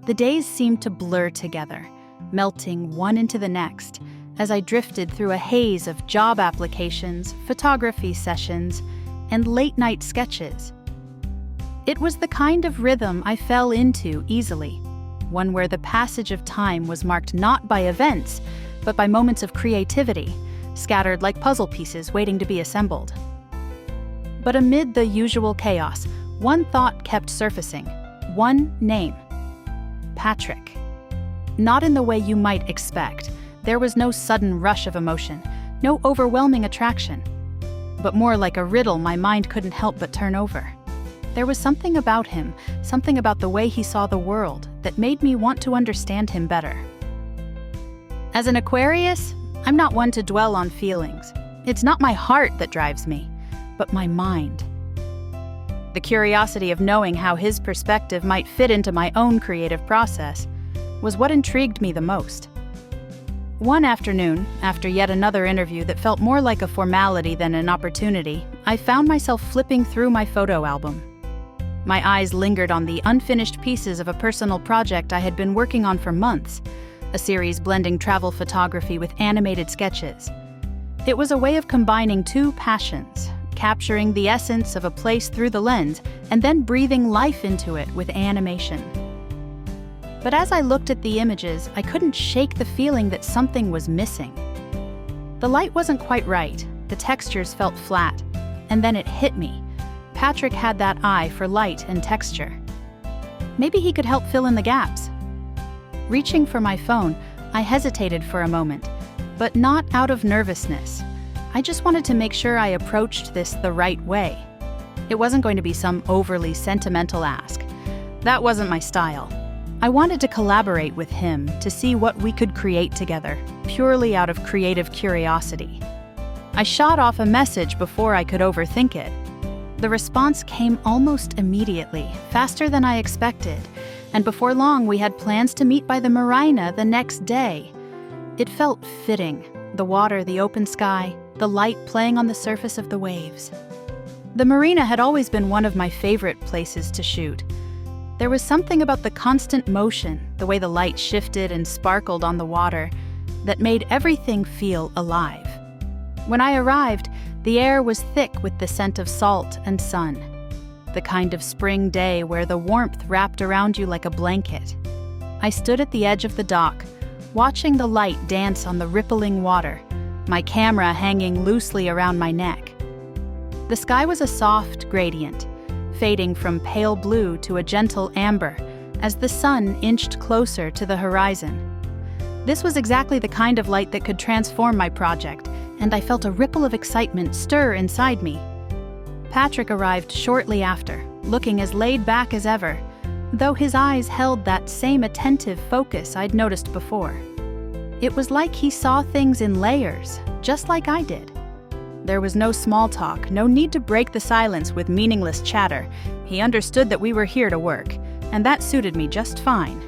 The days seemed to blur together, melting one into the next, as I drifted through a haze of job applications, photography sessions, and late-night sketches. It was the kind of rhythm I fell into easily, one where the passage of time was marked not by events, but by moments of creativity, scattered like puzzle pieces waiting to be assembled. But amid the usual chaos, one thought kept surfacing, one name: Patrick. Not in the way you might expect. There was no sudden rush of emotion, no overwhelming attraction, but more like a riddle my mind couldn't help but turn over. There was something about him, something about the way he saw the world, that made me want to understand him better. As an Aquarius, I'm not one to dwell on feelings. It's not my heart that drives me, but my mind. The curiosity of knowing how his perspective might fit into my own creative process was what intrigued me the most. One afternoon, after yet another interview that felt more like a formality than an opportunity, I found myself flipping through my photo album. My eyes lingered on the unfinished pieces of a personal project I had been working on for months, a series blending travel photography with animated sketches. It was a way of combining two passions, capturing the essence of a place through the lens and then breathing life into it with animation. But as I looked at the images, I couldn't shake the feeling that something was missing. The light wasn't quite right, the textures felt flat, and then it hit me. Patrick had that eye for light and texture. Maybe he could help fill in the gaps. Reaching for my phone, I hesitated for a moment, but not out of nervousness. I just wanted to make sure I approached this the right way. It wasn't going to be some overly sentimental ask. That wasn't my style. I wanted to collaborate with him to see what we could create together, purely out of creative curiosity. I shot off a message before I could overthink it. The response came almost immediately, faster than I expected, and before long we had plans to meet by the marina the next day. It felt fitting, the water, the open sky, the light playing on the surface of the waves. The marina had always been one of my favorite places to shoot. There was something about the constant motion, the way the light shifted and sparkled on the water, that made everything feel alive. When I arrived, the air was thick with the scent of salt and sun, the kind of spring day where the warmth wrapped around you like a blanket. I stood at the edge of the dock, watching the light dance on the rippling water, my camera hanging loosely around my neck. The sky was a soft gradient, fading from pale blue to a gentle amber as the sun inched closer to the horizon. This was exactly the kind of light that could transform my project, and I felt a ripple of excitement stir inside me. Patrick arrived shortly after, looking as laid back as ever, though his eyes held that same attentive focus I'd noticed before. It was like he saw things in layers, just like I did. There was no small talk, no need to break the silence with meaningless chatter. He understood that we were here to work, and that suited me just fine.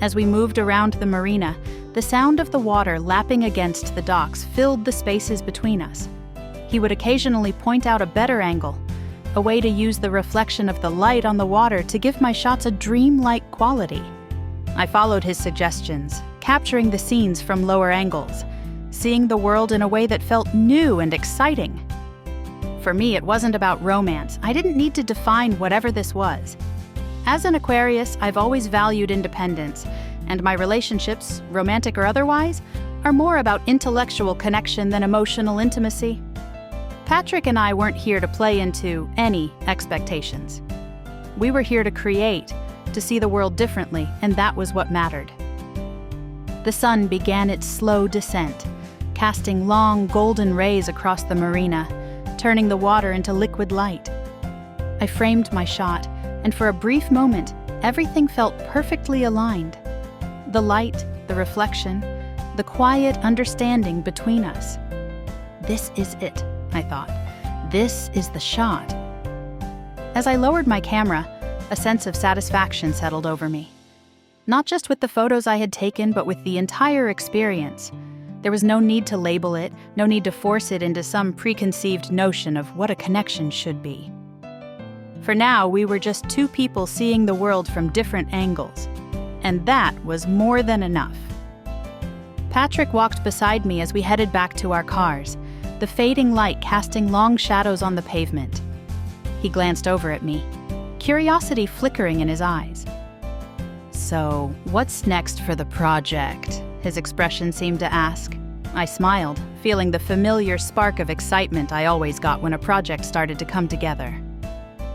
As we moved around the marina, the sound of the water lapping against the docks filled the spaces between us. He would occasionally point out a better angle, a way to use the reflection of the light on the water to give my shots a dreamlike quality. I followed his suggestions, capturing the scenes from lower angles, seeing the world in a way that felt new and exciting. For me, it wasn't about romance. I didn't need to define whatever this was. As an Aquarius, I've always valued independence, and my relationships, romantic or otherwise, are more about intellectual connection than emotional intimacy. Patrick and I weren't here to play into any expectations. We were here to create, to see the world differently, and that was what mattered. The sun began its slow descent, casting long golden rays across the marina, turning the water into liquid light. I framed my shot, and for a brief moment, everything felt perfectly aligned. The light, the reflection, the quiet understanding between us. This is it, I thought. This is the shot. As I lowered my camera, a sense of satisfaction settled over me. Not just with the photos I had taken, but with the entire experience. There was no need to label it, no need to force it into some preconceived notion of what a connection should be. For now, we were just two people seeing the world from different angles. and that was more than enough. Patrick walked beside me as we headed back to our cars, the fading light casting long shadows on the pavement. He glanced over at me, curiosity flickering in his eyes. "So, what's next for the project?" his expression seemed to ask. I smiled, feeling the familiar spark of excitement I always got when a project started to come together.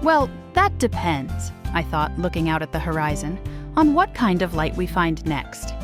"Well, that depends," I thought, looking out at the horizon, "on what kind of light we find next."